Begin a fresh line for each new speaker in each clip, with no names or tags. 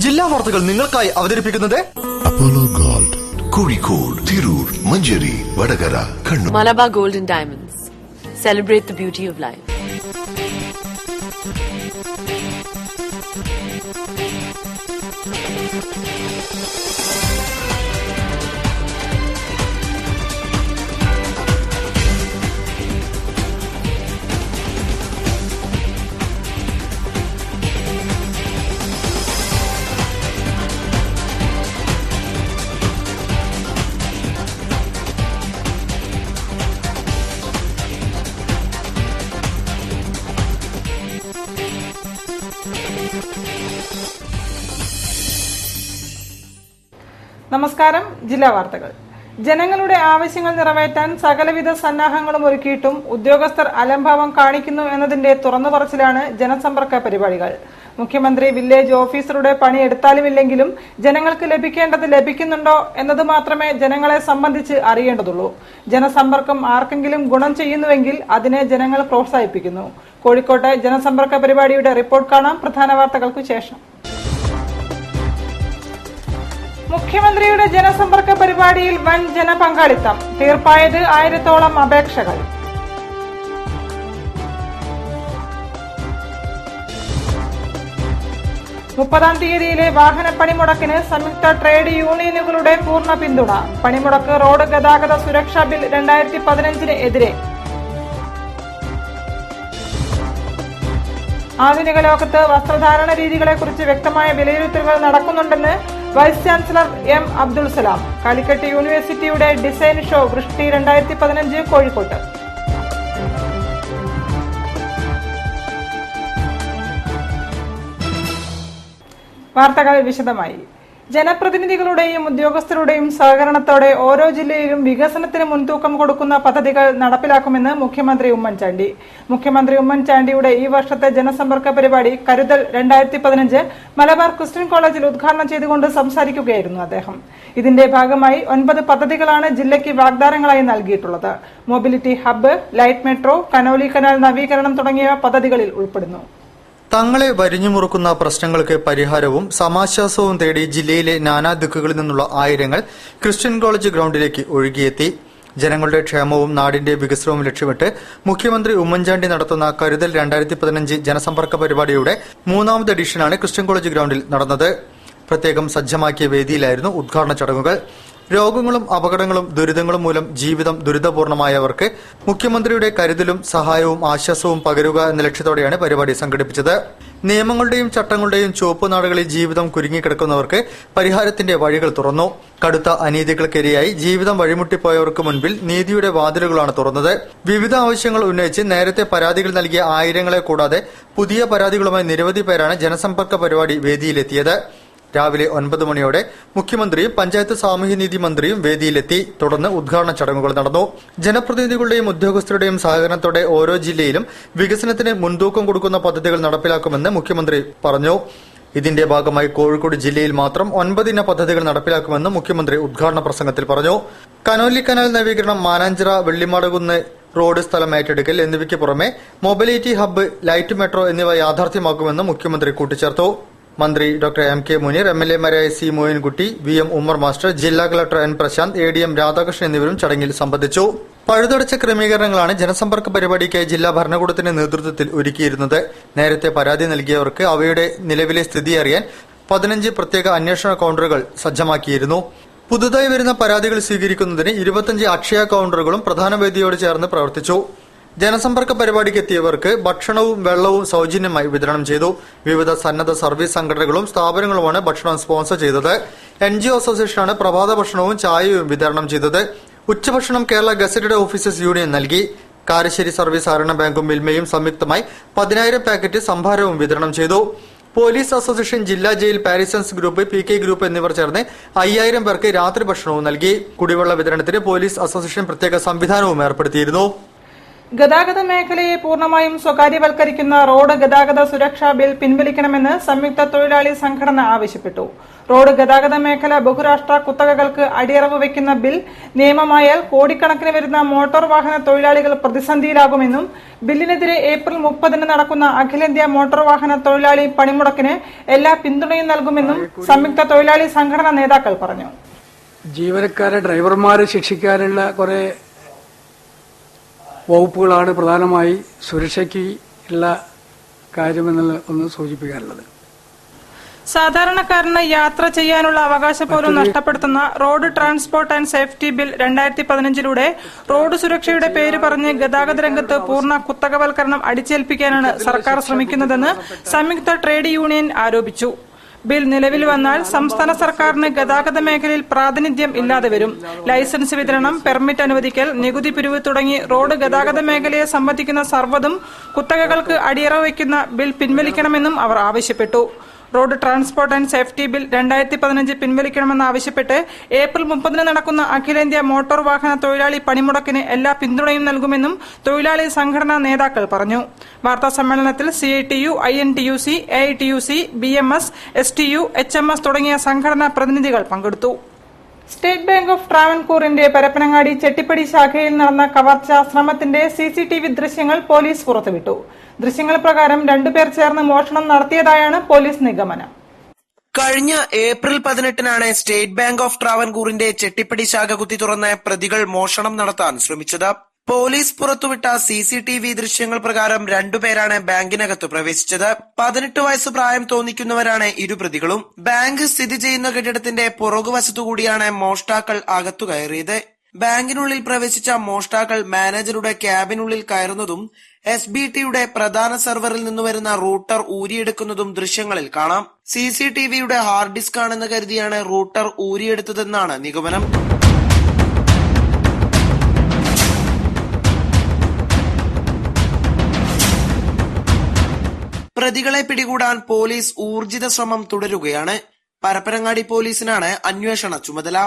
ജില്ലാ വാർത്തകൾ നിങ്ങൾക്കായി അവതരിപ്പിക്കുന്നത്
Apollo gold, Kozhikode, Tirur, Manjeri, Vadakara, Kannur.
Malabar Gold and Diamonds. Celebrate the beauty of life.
നമസ്കാരം. ജില്ലാ വാർത്തകൾ. ജനങ്ങളുടെ ആവശ്യങ്ങൾ നിറവേറ്റാൻ സകലവിധ സന്നാഹങ്ങളും ഒരുക്കിയിട്ടും ഉദ്യോഗസ്ഥർ അലംഭാവം കാണിക്കുന്നു എന്നതിന്റെ തുറന്നുപറച്ചിലാണ് ജനസമ്പർക്ക പരിപാടികൾ. മുഖ്യമന്ത്രി വില്ലേജ് ഓഫീസറുടെ പണി എടുത്താലുമില്ലെങ്കിലും ജനങ്ങൾക്ക് ലഭിക്കേണ്ടത് ലഭിക്കുന്നുണ്ടോ എന്നത് മാത്രമേ ജനങ്ങളെ സംബന്ധിച്ച് അറിയേണ്ടതുള്ളൂ. ജനസമ്പർക്കം ആർക്കെങ്കിലും ഗുണം ചെയ്യുന്നുവെങ്കിൽ അതിനെ ജനങ്ങൾ പ്രോത്സാഹിപ്പിക്കുന്നു. കോഴിക്കോട്ടെ ജനസമ്പർക്ക പരിപാടിയുടെ റിപ്പോർട്ട് കാണാം പ്രധാന വാർത്തകൾക്കു ശേഷം. മുഖ്യമന്ത്രിയുടെ ജനസമ്പർക്ക പരിപാടിയിൽ വൻ ജനപങ്കാളിത്തം. തീർപ്പായത് 1000-ഓളം അപേക്ഷകൾ. മുപ്പതാം തീയതിയിലെ വാഹന പണിമുടക്കിന് സംയുക്ത ട്രേഡ് യൂണിയനുകളുടെ പൂർണ്ണ പിന്തുണ. പണിമുടക്ക് റോഡ് ഗതാഗത സുരക്ഷാ ബിൽ 2015 എതിരെ. ആധുനിക ലോകത്ത് വസ്ത്രധാരണ രീതികളെക്കുറിച്ച് വ്യക്തമായ വിലയിരുത്തലുകൾ നടക്കുന്നുണ്ടെന്ന് vice chancellor M Abdul Salam. Calicut യൂണിവേഴ്സിറ്റിയുടെ ഡിസൈൻ ഷോ വൃഷ്ടി 2015 കോഴിക്കോട്ട്. വാർത്തകൾ വിശദമായി. ജനപ്രതിനിധികളുടെയും ഉദ്യോഗസ്ഥരുടെയും സഹകരണത്തോടെ ഓരോ ജില്ലയിലും വികസനത്തിന് മുൻതൂക്കം കൊടുക്കുന്ന പദ്ധതികൾ നടപ്പിലാക്കുമെന്ന് മുഖ്യമന്ത്രി ഉമ്മൻചാണ്ടി. മുഖ്യമന്ത്രി ഉമ്മൻചാണ്ടിയുടെ ഈ വർഷത്തെ ജനസമ്പർക്ക പരിപാടി കരുതൽ 2015 മലബാർ ക്രിസ്ത്യൻ കോളേജിൽ ഉദ്ഘാടനം ചെയ്തുകൊണ്ട് സംസാരിക്കുകയായിരുന്നു അദ്ദേഹം. ഇതിന്റെ ഭാഗമായി 9 പദ്ധതികളാണ് ജില്ലയ്ക്ക് വാഗ്ദാനങ്ങളായി നൽകിയിട്ടുള്ളത്. Mobility hub, light metro, Canoli canal നവീകരണം തുടങ്ങിയ പദ്ധതികളിൽ ഉൾപ്പെടുന്നു.
തങ്ങളെ വരിഞ്ഞുമുറുക്കുന്ന പ്രശ്നങ്ങൾക്ക് പരിഹാരവും സമാശ്വാസവും തേടി ജില്ലയിലെ നാനാ ദിക്കുകളിൽ നിന്നുള്ള ആയിരങ്ങൾ ക്രിസ്ത്യൻ കോളേജ് ഗ്രൌണ്ടിലേക്ക് ഒഴുകിയെത്തി. ജനങ്ങളുടെ ക്ഷേമവും നാടിന്റെ വികസനവും ലക്ഷ്യമിട്ട് മുഖ്യമന്ത്രി ഉമ്മൻചാണ്ടി നടത്തുന്ന കരുതൽ 2015 ജനസമ്പർക്ക പരിപാടിയുടെ 3ാമത് എഡിഷനാണ് ക്രിസ്ത്യൻ കോളേജ് ഗ്രൌണ്ടിൽ നടന്നത്. പ്രത്യേകം സജ്ജമാക്കിയ വേദിയിലായിരുന്നു ഉദ്ഘാടന ചടങ്ങുകൾ. രോഗങ്ങളും അപകടങ്ങളും ദുരിതങ്ങളും മൂലം ജീവിതം ദുരിതപൂർണമായവർക്ക് മുഖ്യമന്ത്രിയുടെ കരുതലും സഹായവും ആശ്വാസവും പകരുക എന്ന ലക്ഷ്യത്തോടെയാണ് പരിപാടി സംഘടിപ്പിച്ചത്. നിയമങ്ങളുടെയും ചട്ടങ്ങളുടെയും ചുവപ്പുനാടുകളിൽ ജീവിതം കുരുങ്ങിക്കിടക്കുന്നവർക്ക് പരിഹാരത്തിന്റെ വഴികൾ തുറന്നു. കടുത്ത അനീതികൾക്കിരയായി ജീവിതം വഴിമുട്ടിപ്പോയവർക്ക് മുൻപിൽ നീതിയുടെ വാതിലുകളാണ് തുറന്നത്. വിവിധ ആവശ്യങ്ങൾ ഉന്നയിച്ച് നേരത്തെ പരാതികൾ നൽകിയ ആയിരങ്ങളെ കൂടാതെ പുതിയ പരാതികളുമായി നിരവധി പേരാണ് ജനസമ്പർക്ക പരിപാടി വേദിയിലെത്തിയത്. രാവിലെ 9 മണിയോടെ മുഖ്യമന്ത്രിയും പഞ്ചായത്ത് സാമൂഹ്യനീതി മന്ത്രിയും വേദിയിലെത്തി. തുടർന്ന് ഉദ്ഘാടന ചടങ്ങുകൾ നടന്നു. ജനപ്രതിനിധികളുടെയും ഉദ്യോഗസ്ഥരുടെയും സഹകരണത്തോടെ ഓരോ ജില്ലയിലും വികസനത്തിന് മുൻതൂക്കം കൊടുക്കുന്ന പദ്ധതികൾ നടപ്പിലാക്കുമെന്ന് മുഖ്യമന്ത്രി പറഞ്ഞു. ഇതിന്റെ ഭാഗമായി കോഴിക്കോട് ജില്ലയിൽ മാത്രം 9 ഇന പദ്ധതികൾ നടപ്പിലാക്കുമെന്ന് മുഖ്യമന്ത്രി ഉദ്ഘാടന പ്രസംഗത്തിൽ പറഞ്ഞു. കനോലി കനാൽ നവീകരണം, മാനാഞ്ചിറ വെള്ളിമാടകുന്ന് റോഡ് സ്ഥലം ഏറ്റെടുക്കൽ എന്നിവയ്ക്ക് പുറമെ മൊബിലിറ്റി ഹബ്ബ്, ലൈറ്റ് മെട്രോ എന്നിവ യാഥാർത്ഥ്യമാക്കുമെന്ന് മുഖ്യമന്ത്രി കൂട്ടിച്ചേർത്തു. മന്ത്രി ഡോക്ടർ എം.കെ. മുനീർ, എംഎൽഎമാരായ C. Moinkutty, VM. Ummer master, ജില്ലാ collector N. Prasanth, ADM. Radhakrishnan എന്നിവരും ചടങ്ങിൽ സംബന്ധിച്ചു. പഴുതടച്ച ക്രമീകരണങ്ങളാണ് ജനസമ്പർക്ക പരിപാടിക്കായി ജില്ലാ ഭരണകൂടത്തിന്റെ നേതൃത്വത്തിൽ ഒരുക്കിയിരുന്നത്. നേരത്തെ പരാതി നൽകിയവർക്ക് അവയുടെ നിലവിലെ സ്ഥിതി അറിയാൻ 15 പ്രത്യേക അന്വേഷണ കൌണ്ടറുകൾ സജ്ജമാക്കിയിരുന്നു. പുതുതായി വരുന്ന പരാതികൾ സ്വീകരിക്കുന്നതിന് 25 അക്ഷയ കൌണ്ടറുകളും പ്രധാന വേദിയോട് ചേർന്ന് പ്രവർത്തിച്ചു. ജനസമ്പർക്ക പരിപാടിക്ക് എത്തിയവർക്ക് ഭക്ഷണവും വെള്ളവും സൌജന്യമായി വിതരണം ചെയ്തു. വിവിധ സന്നദ്ധ സർവീസ് സംഘടനകളും സ്ഥാപനങ്ങളുമാണ് ഭക്ഷണം സ്പോൺസർ ചെയ്തത്. NGO അസോസിയേഷനാണ് പ്രഭാത ഭക്ഷണവും ചായയും വിതരണം ചെയ്തത്. ഉച്ചഭക്ഷണം കേരള ഗസറ്റഡ് ഓഫീസേഴ്സ് യൂണിയൻ നൽകി. കാരശ്ശേരി സർവീസ് സഹകരണ ബാങ്കും മിൽമയും സംയുക്തമായി 10,000 പാക്കറ്റ് സംഭാരവും വിതരണം ചെയ്തു. പോലീസ് അസോസിയേഷൻ, ജില്ലാ jail, Parisons group, PK group എന്നിവർ ചേർന്ന് 5,000 പേർക്ക് രാത്രി ഭക്ഷണവും നൽകി. കുടിവെള്ള വിതരണത്തിന് പോലീസ് അസോസിയേഷൻ പ്രത്യേക സംവിധാനവും ഏർപ്പെടുത്തിയിരുന്നു.
ഗതാഗത മേഖലയെ പൂർണ്ണമായും സ്വകാര്യവൽക്കരിക്കുന്ന റോഡ് ഗതാഗത സുരക്ഷാ ബിൽ പിൻവലിക്കണമെന്ന് സംയുക്ത തൊഴിലാളി സംഘടന ആവശ്യപ്പെട്ടു. റോഡ് ഗതാഗത മേഖല ബഹുരാഷ്ട്ര കുത്തകകൾക്ക് അടിയറവ് വയ്ക്കുന്ന ബിൽ നിയമമായാൽ കോടിക്കണക്കിന് വരുന്ന മോട്ടോർ വാഹന തൊഴിലാളികൾ പ്രതിസന്ധിയിലാകുമെന്നും ബില്ലിനെതിരെ ഏപ്രിൽ 30 നടക്കുന്ന അഖിലേന്ത്യാ മോട്ടോർ വാഹന തൊഴിലാളി പണിമുടക്കിന് എല്ലാ പിന്തുണയും നൽകുമെന്നും സംയുക്ത തൊഴിലാളി സംഘടനാ നേതാക്കൾ പറഞ്ഞു.
ജീവനക്കാരെ ഡ്രൈവർമാരെ ശിക്ഷിക്കാനുള്ള കുറെ വകുപ്പുകളാണ് പ്രധാനമായി സുരക്ഷയ്ക്ക് ഉള്ള കാര്യമെന്നുള്ള ഒന്ന് സൂചിപ്പിക്കാനുള്ളത്.
സാധാരണക്കാരന് യാത്ര ചെയ്യാനുള്ള അവകാശം പോലും നഷ്ടപ്പെടുത്തുന്ന road transport and safety bill 2015 road സുരക്ഷയുടെ പേര് പറഞ്ഞ് ഗതാഗത രംഗത്ത് പൂർണ്ണ കുത്തകവൽക്കരണം അടിച്ചേൽപ്പിക്കാനാണ് സർക്കാർ ശ്രമിക്കുന്നതെന്ന് സംയുക്ത ട്രേഡ് യൂണിയൻ ആരോപിച്ചു. ബിൽ നിലവിൽ വന്നാൽ സംസ്ഥാന സർക്കാരിന് ഗതാഗത മേഖലയിൽ പ്രാതിനിധ്യം ഇല്ലാതെ വരും. ലൈസൻസ് വിതരണം, പെർമിറ്റ് അനുവദിക്കൽ, നികുതി പിരിവ് തുടങ്ങി റോഡ് ഗതാഗത മേഖലയെ സംബന്ധിക്കുന്ന സർവ്വതും കുത്തകകൾക്ക് അടിയറവ് വയ്ക്കുന്ന ബിൽ പിൻവലിക്കണമെന്നും അവർ ആവശ്യപ്പെട്ടു. Road transport and safety bill 2015 പിൻവലിക്കണമെന്നാവശ്യപ്പെട്ട് ഏപ്രിൽ 30 നടക്കുന്ന അഖിലേന്ത്യാ മോട്ടോർ വാഹന തൊഴിലാളി പണിമുടക്കിന് എല്ലാ പിന്തുണയും നൽകുമെന്നും തൊഴിലാളി സംഘടനാ നേതാക്കൾ പറഞ്ഞു. വാർത്താ സമ്മേളനത്തിൽ CITU, INTUC, AITUC, BMS, STU, HMS തുടങ്ങിയ സംഘടനാ പ്രതിനിധികൾ പങ്കെടുത്തു. സ്റ്റേറ്റ് ബാങ്ക് ഓഫ് ട്രാവൻകൂറിന്റെ പരപ്പനങ്ങാടി ചെട്ടിപ്പടി ശാഖയിൽ നടന്ന കവർച്ചാ ശ്രമത്തിന്റെ CCTV ദൃശ്യങ്ങൾ പോലീസ് പുറത്തുവിട്ടു. ദൃശ്യങ്ങൾ പ്രകാരം 2 പേർ ചേർന്ന് മോഷണം നടത്തിയതായാണ് പോലീസ് നിഗമനം.
കഴിഞ്ഞ ഏപ്രിൽ 18 സ്റ്റേറ്റ് ബാങ്ക് ഓഫ് ട്രാവൻകൂറിന്റെ ചെട്ടിപ്പടി ശാഖ കുത്തി തുറന്ന പ്രതികൾ മോഷണം നടത്താൻ ശ്രമിച്ചത്. പോലീസ് പുറത്തുവിട്ട CCTV ദൃശ്യങ്ങൾ പ്രകാരം 2 പേരാണ് ബാങ്കിനകത്ത് പ്രവേശിച്ചത്. 18 വയസ്സ് പ്രായം തോന്നിക്കുന്നവരാണ് ഇരു പ്രതികളും. ബാങ്ക് സ്ഥിതി ചെയ്യുന്ന കെട്ടിടത്തിന്റെ പുറകുവശത്തുകൂടിയാണ് മോഷ്ടാക്കൾ അകത്തു കയറിയത്. ബാങ്കിനുള്ളിൽ പ്രവേശിച്ച മോഷ്ടാക്കൾ മാനേജറുടെ ക്യാബിനുള്ളിൽ കയറുന്നതും SBTയുടെ പ്രധാന സെർവറിൽ നിന്ന് വരുന്ന റൂട്ടർ ഊരിയെടുക്കുന്നതും ദൃശ്യങ്ങളിൽ കാണാം. CCTVയുടെ ഹാർഡ് ഡിസ്ക് ആണെന്ന് കരുതിയാണ് റൂട്ടർ ഊരിയെടുത്തതെന്നാണ് നിഗമനം. പ്രതികളെ പിടികൂടാൻ പോലീസ് ഊർജിത ശ്രമം തുടരുകയാണ്. പരപ്പനങ്ങാടി പോലീസിനാണ് അന്വേഷണ ചുമതല.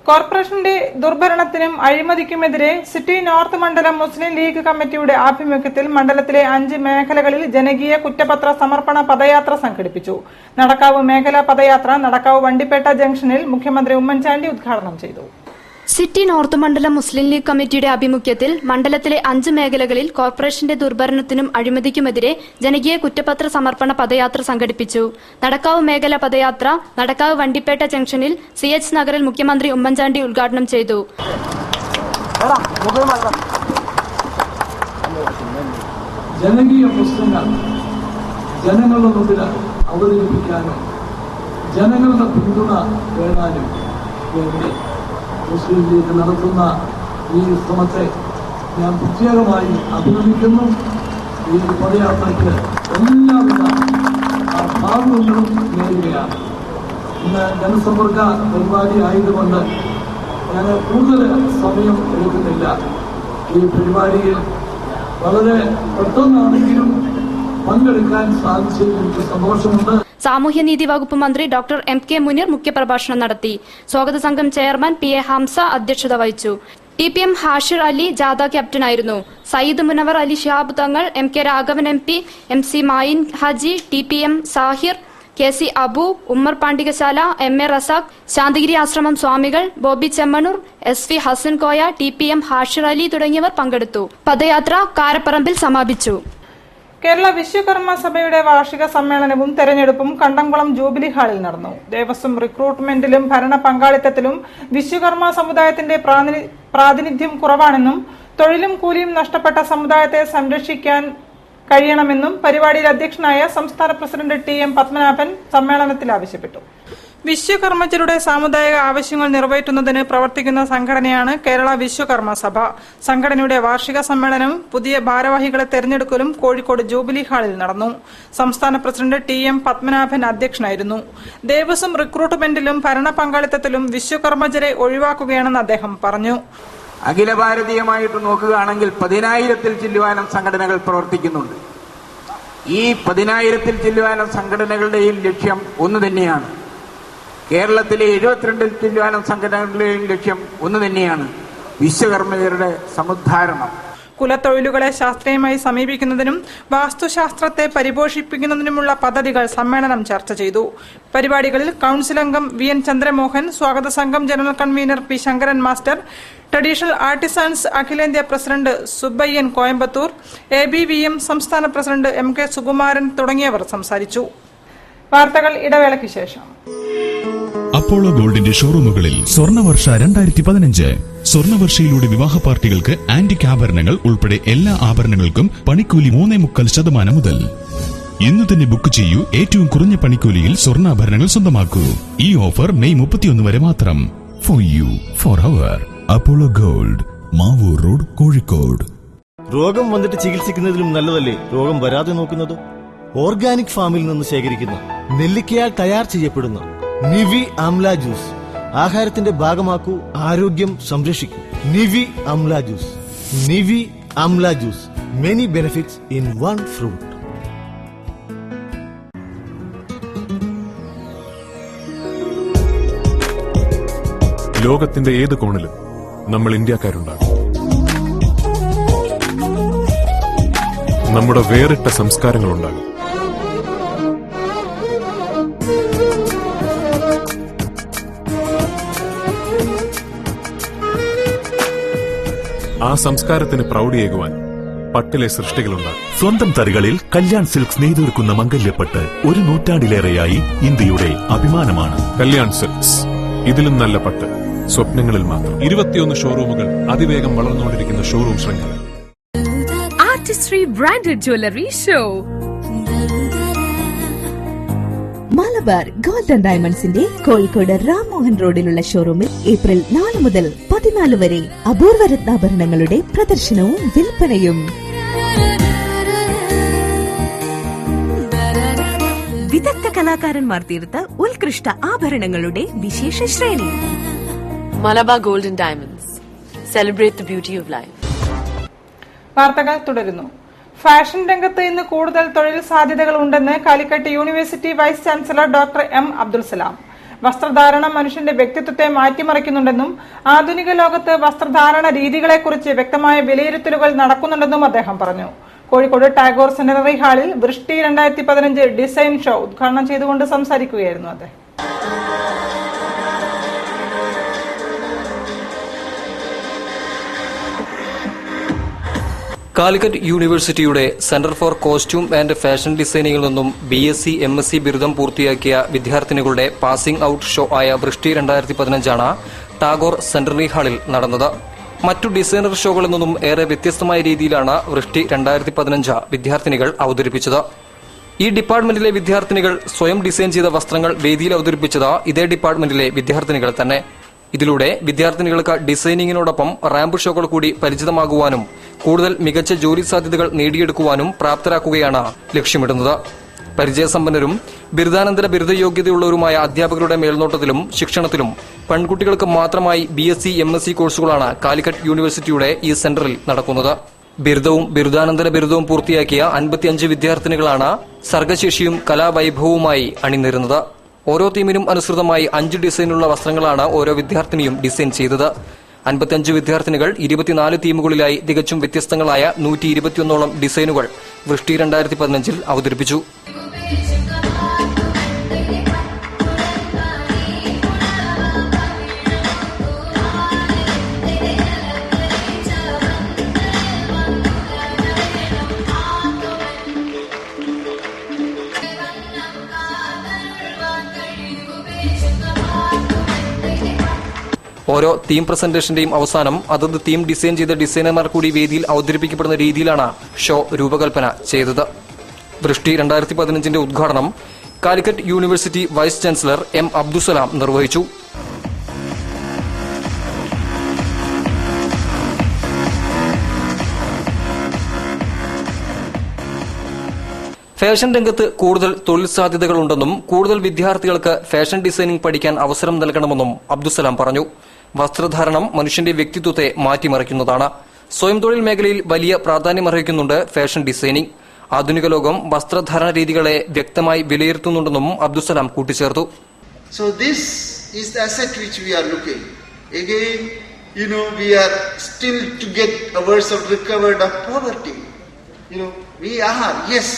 കോർപ്പറേഷന്റെ ദുർഭരണത്തിനും അഴിമതിക്കുമെതിരെ സിറ്റി നോർത്ത് മണ്ഡലം മുസ്ലിം ലീഗ് കമ്മിറ്റിയുടെ ആഭിമുഖ്യത്തിൽ മണ്ഡലത്തിലെ 5 മേഖലകളിൽ ജനകീയ കുറ്റപത്ര സമർപ്പണ പദയാത്ര സംഘടിപ്പിച്ചു. നടക്കാവ് മേഖലാ പദയാത്ര നടക്കാവ് വണ്ടിപ്പേട്ട ജംഗ്ഷനിൽ മുഖ്യമന്ത്രി ഉമ്മൻചാണ്ടി ഉദ്ഘാടനം ചെയ്തു.
സിറ്റി നോർത്ത് മണ്ഡലം മുസ്ലിം ലീഗ് കമ്മിറ്റിയുടെ ആഭിമുഖ്യത്തിൽ മണ്ഡലത്തിലെ 5 മേഖലകളിൽ കോർപ്പറേഷന്റെ ദുർഭരണത്തിനും അഴിമതിക്കുമെതിരെ ജനകീയ കുറ്റപത്ര സമർപ്പണ പദയാത്ര സംഘടിപ്പിച്ചു. നടക്കാവ് മേഖല പദയാത്ര നടക്കാവ് വണ്ടിപ്പേട്ട ജംഗ്ഷനിൽ CH നഗറിൽ മുഖ്യമന്ത്രി ഉമ്മൻചാണ്ടി ഉദ്ഘാടനം ചെയ്തു.
ജനകീയ പ്രശ്നങ്ങൾ ജനങ്ങളുടെ മുമ്പിൽ അവതരിപ്പിക്കാനും ജനങ്ങളുടെ പിന്തുണ വേണാനും വേണ്ടി മുസ്ലിം ലീഗ് നടത്തുന്ന ഈ ശ്രമത്തെ ഞാൻ പ്രത്യേകമായി അഭിനന്ദിക്കുന്നു. ഈ പദയാത്രയ്ക്ക് എല്ലാവിധ ഭാവങ്ങളും നേരുകയാണ്. ഇന്ന് ജനസമ്പർക്ക പരിപാടി ആയതുകൊണ്ട് ഞാൻ കൂടുതൽ സമയം എടുക്കുന്നില്ല. ഈ പരിപാടിയിൽ വളരെ പെട്ടെന്നാണെങ്കിലും പങ്കെടുക്കാൻ സാധിച്ചതിൽ എനിക്ക് സന്തോഷമുണ്ട്.
സാമൂഹ്യനീതി വകുപ്പ് മന്ത്രി ഡോക്ടർ MK മുനീർ മുഖ്യപ്രഭാഷണം നടത്തി. സ്വാഗത സംഘം ചെയർമാൻ PA ഹംസ അധ്യക്ഷത വഹിച്ചു. TPM ഹാഷിർ അലി ജാഥ ക്യാപ്റ്റനായിരുന്നു. Sayyid Munavar Ali Shihab Thangal, MK Raghavan MP, MC Mayin Haji, TPM Shahir, KC Abu, Ummer Pandikashala, MA Razak, Santhigiri ആശ്രമം സ്വാമികൾ, ബോബി ചെമ്മണൂർ, SV ഹസൻ കോയ, TPM ഹാഷിർ അലി തുടങ്ങിയവർ പങ്കെടുത്തു. പദയാത്ര കാരപ്പറമ്പിൽ സമാപിച്ചു.
കേരള വിശ്വകർമ്മ സഭയുടെ വാർഷിക സമ്മേളനവും തെരഞ്ഞെടുപ്പും കണ്ടംകുളം ജൂബിലി ഹാളിൽ നടന്നു. ദേവസ്വം റിക്രൂട്ട്മെന്റിലും ഭരണ പങ്കാളിത്തത്തിലും വിശ്വകർമ്മ സമുദായത്തിന്റെ പ്രാതിനിധ്യം കുറവാണെന്നും തൊഴിലും കൂലിയും നഷ്ടപ്പെട്ട സമുദായത്തെ സംരക്ഷിക്കാൻ കഴിയണമെന്നും പരിപാടിയിൽ അധ്യക്ഷനായ സംസ്ഥാന പ്രസിഡന്റ് TM പത്മനാഭൻ സമ്മേളനത്തിൽ ആവശ്യപ്പെട്ടു. വിശ്വകർമ്മജരുടെ സാമുദായിക ആവശ്യങ്ങൾ നിറവേറ്റുന്നതിന് പ്രവർത്തിക്കുന്ന സംഘടനയാണ് കേരള വിശ്വകർമ്മ സഭ. സംഘടനയുടെ വാർഷിക സമ്മേളനവും പുതിയ ഭാരവാഹികളെ തെരഞ്ഞെടുക്കലും കോഴിക്കോട് ജൂബിലി ഹാളിൽ നടന്നു. സംസ്ഥാന പ്രസിഡന്റ് TM പത്മനാഭൻ അധ്യക്ഷനായിരുന്നു. ദേവസ്വം റിക്രൂട്ട്മെന്റിലും ഭരണ പങ്കാളിത്തത്തിലും വിശ്വകർമ്മജരെ ഒഴിവാക്കുകയാണെന്ന് അദ്ദേഹം പറഞ്ഞു.
അഖില ഭാരതീയമായിട്ട് നോക്കുകയാണെങ്കിൽ 10,000-ൽ ചില്ലുവാനം സംഘടനകൾ പ്രവർത്തിക്കുന്നുണ്ട്. ഈ 10,000-ൽ ചില്ലുവാനം സംഘടനകളുടെയും ലക്ഷ്യം ഒന്ന് തന്നെയാണ്. കേരളത്തിലെ 72-ൽ ചില്ലുവാനം സംഘടനകളുടെയും ലക്ഷ്യം ഒന്ന് തന്നെയാണ്: വിശ്വകർമ്മജരുടെ സമുദ്ധാരണം.
കുലത്തൊഴിലുകളെ ശാസ്ത്രീയമായി സമീപിക്കുന്നതിനും വാസ്തുശാസ്ത്രത്തെ പരിപോഷിപ്പിക്കുന്നതിനുമുള്ള പദ്ധതികൾ സമ്മേളനം ചർച്ച ചെയ്തു. പരിപാടികളിൽ കൌൺസിൽ അംഗം VN ചന്ദ്രമോഹൻ, സ്വാഗത സംഘം general convener P Sankaran master, traditional artisans അഖിലേന്ത്യാ പ്രസിഡന്റ് സുബ്ബയ്യൻ കോയമ്പത്തൂർ, ABVM സംസ്ഥാന പ്രസിഡന്റ് MK സുകുമാരൻ തുടങ്ങിയവർ സംസാരിച്ചു. വാർത്തകൾ ഇടവേളയ്ക്ക് ശേഷം.
അപ്പോളോ ഗോൾഡിന്റെ ഷോറൂമുകളിൽ സ്വർണ്ണവർഷ 2015. സ്വർണ്ണവർഷയിലൂടെ വിവാഹ പാർട്ടികൾക്ക് ആന്റിക് ആഭരണങ്ങൾ ഉൾപ്പെടെ എല്ലാ ആഭരണങ്ങൾക്കും പണിക്കൂലി 3.25% മുതൽ. ഇന്ന് തന്നെ ബുക്ക് ചെയ്യൂ. ഏറ്റവും കുറഞ്ഞ പണിക്കൂലിയിൽ സ്വർണ്ണാഭരണങ്ങൾ സ്വന്തമാക്കൂ. ഈ ഓഫർ മെയ് 31 വരെ മാത്രം. For you, for our. Apollo Gold, Mavoor road, Kozhikode.
രോഗം വന്നിട്ട് ചികിത്സിക്കുന്നതിലും നല്ലതല്ലേ രോഗം വരാതെ നോക്കുന്നത്? ഓർഗാനിക് ഫാമിൽ നിന്ന് ശേഖരിക്കുന്ന നെല്ലിക്കയാൽ തയ്യാർ ചെയ്യപ്പെടുന്ന നിവി ആംല ജ്യൂസ് ആഹാരത്തിന്റെ ഭാഗമാക്കൂ. ആരോഗ്യം സംരക്ഷിക്കൂ. Nivi amla juice. Nivi amla juice. Many benefits in one fruit.
ലോകത്തിന്റെ ഏത് കോണിലും നമ്മൾ ഇന്ത്യക്കാരുണ്ടാകും. നമ്മുടെ വേറിട്ട സംസ്കാരങ്ങളുണ്ടാകും. ആ സംസ്കാരത്തിന് പ്രൗഢിയേകുവാൻ പട്ടിലെ സൃഷ്ടികളുണ്ടാകും.
സ്വന്തം തറികളിൽ കല്യാൺ സിൽക്സ് നെയ്തൊരുക്കുന്ന മംഗല്യപ്പട്ട് 1 നൂറ്റാണ്ടിലേറെയായി ഇന്ത്യയുടെ അഭിമാനമാണ്.
കല്യാൺ സിൽക്സ്, ഇതിലും നല്ല പട്ട് സ്വപ്നങ്ങളിൽ മാത്രം. 21 ഷോറൂമുകൾ, അതിവേഗം വളർന്നുകൊണ്ടിരിക്കുന്ന ഷോറൂം ശൃംഖല.
Artistry branded jewellery show. Malabar gold and ഡയമണ്ട്സിന്റെ കോഴിക്കോട് രാംമോഹൻ റോഡിലുള്ള ഷോറൂമിൽ ഏപ്രിൽ 4 മുതൽ 14 വരെ അപൂർവ രത്നാഭരണങ്ങളുടെ പ്രദർശനവും വിൽപ്പനയും. വിദഗ്ധ കലാകാരന്മാർ തീർത്ത ഉത്കൃഷ്ട ആഭരണങ്ങളുടെ വിശേഷ ശ്രേണി.
Malabar Gold and Diamonds. Celebrate the beauty of life.
വാർത്തകൾ തുടരുന്നു. ഫാഷൻ രംഗത്ത് ഇന്ന് കൂടുതൽ തൊഴിൽ സാധ്യതകൾ ഉണ്ടെന്ന് Calicut university vice chancellor doctor M Abdul Salam. വസ്ത്രധാരണം മനുഷ്യന്റെ വ്യക്തിത്വത്തെ മാറ്റിമറിക്കുന്നുണ്ടെന്നും ആധുനിക ലോകത്ത് വസ്ത്രധാരണ രീതികളെക്കുറിച്ച് വ്യക്തമായ വിലയിരുത്തലുകൾ നടക്കുന്നുണ്ടെന്നും അദ്ദേഹം പറഞ്ഞു. കോഴിക്കോട് ടാഗോർ സെന്റിനറി ഹാളിൽ വൃഷ്ടി 2015 ഡിസൈൻ ഷോ ഉദ്ഘാടനം ചെയ്തുകൊണ്ട് സംസാരിക്കുകയായിരുന്നു അദ്ദേഹം.
കാലിക്കറ്റ് യൂണിവേഴ്സിറ്റിയുടെ centre for costume and fashion ഡിസൈനിങ്ങിൽ നിന്നും BSc MSc ബിരുദം പൂർത്തിയാക്കിയ വിദ്യാർത്ഥിനികളുടെ പാസിംഗ് ഔട്ട് ഷോ ആയ വൃഷ്ടി 2015 ടാഗോർ സെന്റിനറി ഹാളിൽ നടന്നത്. മറ്റു ഡിസൈനർ ഷോകളിൽ നിന്നും ഏറെ വ്യത്യസ്തമായ രീതിയിലാണ് വൃഷ്ടി 2015 വിദ്യാർത്ഥിനികൾ അവതരിപ്പിച്ചത്. ഈ ഡിപ്പാർട്ട്മെന്റിലെ വിദ്യാർത്ഥിനികൾ സ്വയം ഡിസൈൻ ചെയ്ത വസ്ത്രങ്ങൾ വേദിയിൽ അവതരിപ്പിച്ചത് ഇതേ ഡിപ്പാർട്ട്മെന്റിലെ വിദ്യാർത്ഥിനികൾ തന്നെ. ഇതിലൂടെ വിദ്യാർത്ഥിനികൾക്ക് ഡിസൈനിങ്ങിനോടൊപ്പം റാമ്പ് ഷോകൾ കൂടി പരിചിതമാകുവാനും കൂടുതൽ മികച്ച ജോലി സാധ്യതകൾ നേടിയെടുക്കുവാനും പ്രാപ്തരാക്കുകയാണ് ലക്ഷ്യമിടുന്നത്. പരിചയസമ്പന്നരും ബിരുദാനന്തര ബിരുദയോഗ്യതയുള്ളവരുമായ അധ്യാപകരുടെ മേൽനോട്ടത്തിലും ശിക്ഷണത്തിലും പെൺകുട്ടികൾക്ക് മാത്രമായി BSc MSc കോഴ്സുകളാണ് കാലിക്കറ്റ് യൂണിവേഴ്സിറ്റിയുടെ ഈ സെന്ററിൽ നടക്കുന്നത്. ബിരുദവും ബിരുദാനന്തര ബിരുദവും പൂർത്തിയാക്കിയ 55 വിദ്യാർത്ഥിനികളാണ് സർഗശേഷിയും കലാവൈഭവവുമായി അണിനിരുന്നത്. ഓരോ തീമിനും അനുസൃതമായി 5 ഡിസൈനുള്ള വസ്ത്രങ്ങളാണ് ഓരോ വിദ്യാർത്ഥിനിയും ഡിസൈൻ ചെയ്തത്. 55 വിദ്യാർത്ഥിനികൾ 24 തീമുകളിലായി തികച്ചും വ്യത്യസ്തങ്ങളായ 121ഓളം ഡിസൈനുകൾ വൃഷ്ടി 2015 അവതരിപ്പിച്ചു. ഓരോ തീം പ്രസന്റേഷന്റെയും അവസാനം അതത് തീം ഡിസൈൻ ചെയ്ത ഡിസൈനർമാർ കൂടി വേദിയിൽ അവതരിപ്പിക്കപ്പെടുന്ന രീതിയിലാണ് ഷോ രൂപകൽപ്പന ചെയ്തത്. വൃഷ്ടി 2015 ഉദ്ഘാടനം Calicut university vice chancellor M Abdul Salam നിർവഹിച്ചു. ഫാഷൻ രംഗത്ത് കൂടുതൽ തൊഴിൽ സാധ്യതകളുണ്ടെന്നും കൂടുതൽ വിദ്യാർത്ഥികൾക്ക് ഫാഷൻ ഡിസൈനിംഗ് പഠിക്കാൻ അവസരം നൽകണമെന്നും അബ്ദുസലാം പറഞ്ഞു. വസ്ത്രധാരണം മനുഷ്യന്റെ വ്യക്തിത്വത്തെ മാറ്റിമറിക്കുന്നതാണ്. സ്വയം തൊഴിൽ മേഖലയിൽ വലിയ പ്രാധാന്യമർഹിക്കുന്നുണ്ട് ഫാഷൻ ഡിസൈനിംഗ്. ആധുനിക ലോകം വസ്ത്രധാരണ രീതികളെ വ്യക്തമായി വിലയിരുത്തുന്നുണ്ടെന്നും അബ്ദുസലാം കൂട്ടിച്ചേർത്തു.
So this is the asset which we are looking. Again, we are still to get ourselves recovered of poverty. We are, yes,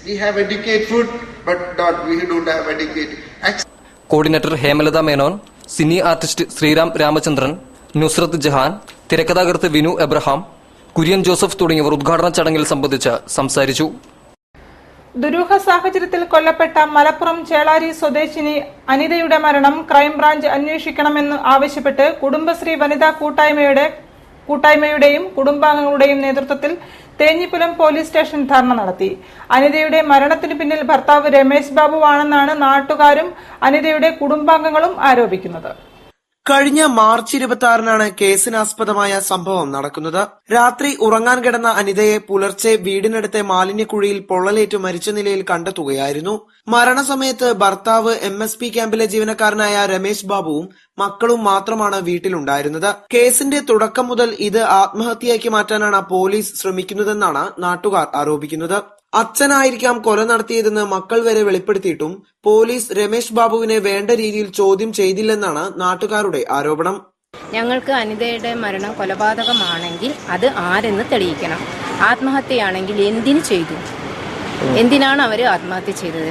we have adequate food, but we don't have adequate access.
Coordinator Hemalatha Menon, cine artist Sreeram Ramachandran, Nusrat Jahan, തിരക്കഥാകൃത്ത് Vinu Abraham, Kurian Joseph തുടങ്ങിയവർ ഉദ്ഘാടന ചടങ്ങിൽ സംബന്ധിച്ച് സംസാരിച്ചു.
ദുരൂഹ സാഹചര്യത്തിൽ കൊല്ലപ്പെട്ട മലപ്പുറം ചേളാരി സ്വദേശിനി അനിതയുടെ മരണം ക്രൈംബ്രാഞ്ച് അന്വേഷിക്കണമെന്ന് ആവശ്യപ്പെട്ട് കുടുംബശ്രീ വനിതാ കൂട്ടായ്മയുടെയും കുടുംബാംഗങ്ങളുടെയും നേതൃത്വത്തിൽ തേഞ്ഞിപ്പലം പോലീസ് സ്റ്റേഷൻ ധർണ നടത്തി. അനിതയുടെ മരണത്തിനു പിന്നിൽ ഭർത്താവ് രമേശ് ബാബു ആണെന്നാണ് നാട്ടുകാരും അനിതയുടെ കുടുംബാംഗങ്ങളും ആരോപിക്കുന്നത്.
കഴിഞ്ഞ മാർച്ച് 26-നാണ് കേസിനാസ്പദമായ സംഭവം നടക്കുന്നത്. രാത്രി ഉറങ്ങാൻ കിടന്ന അനിതയെ പുലർച്ചെ വീടിനടുത്തെ മാലിന്യക്കുഴിയിൽ പൊള്ളലേറ്റ് മരിച്ച നിലയിൽ കണ്ടെത്തുകയായിരുന്നു. മരണസമയത്ത് ഭർത്താവ് MSP ക്യാമ്പിലെ ജീവനക്കാരനായ രമേശ് ബാബുവും മക്കളും മാത്രമാണ് വീട്ടിലുണ്ടായിരുന്നത്. കേസിന്റെ തുടക്കം മുതൽ ഇത് ആത്മഹത്യയാക്കി മാറ്റാനാണ് പോലീസ് ശ്രമിക്കുന്നതെന്നാണ് നാട്ടുകാർ ആരോപിക്കുന്നത്. അച്ഛനായിരിക്കാം കൊല നടത്തിയതെന്ന് മക്കൾ വരെ വെളിപ്പെടുത്തിയിട്ടും പോലീസ് രമേശ് ബാബുവിനെ വേണ്ട രീതിയിൽ ചോദ്യം ചെയ്തില്ലെന്നാണ് നാട്ടുകാരുടെ ആരോപണം.
ഞങ്ങൾക്ക് അനിതയുടെ മരണം കൊലപാതകമാണെങ്കിൽ അത് ആരെന്ന് തെളിയിക്കണം. ആത്മഹത്യയാണെങ്കിൽ എന്തിനു ചെയ്തു? എന്തിനാണ് അവർ ആത്മഹത്യ ചെയ്തത്?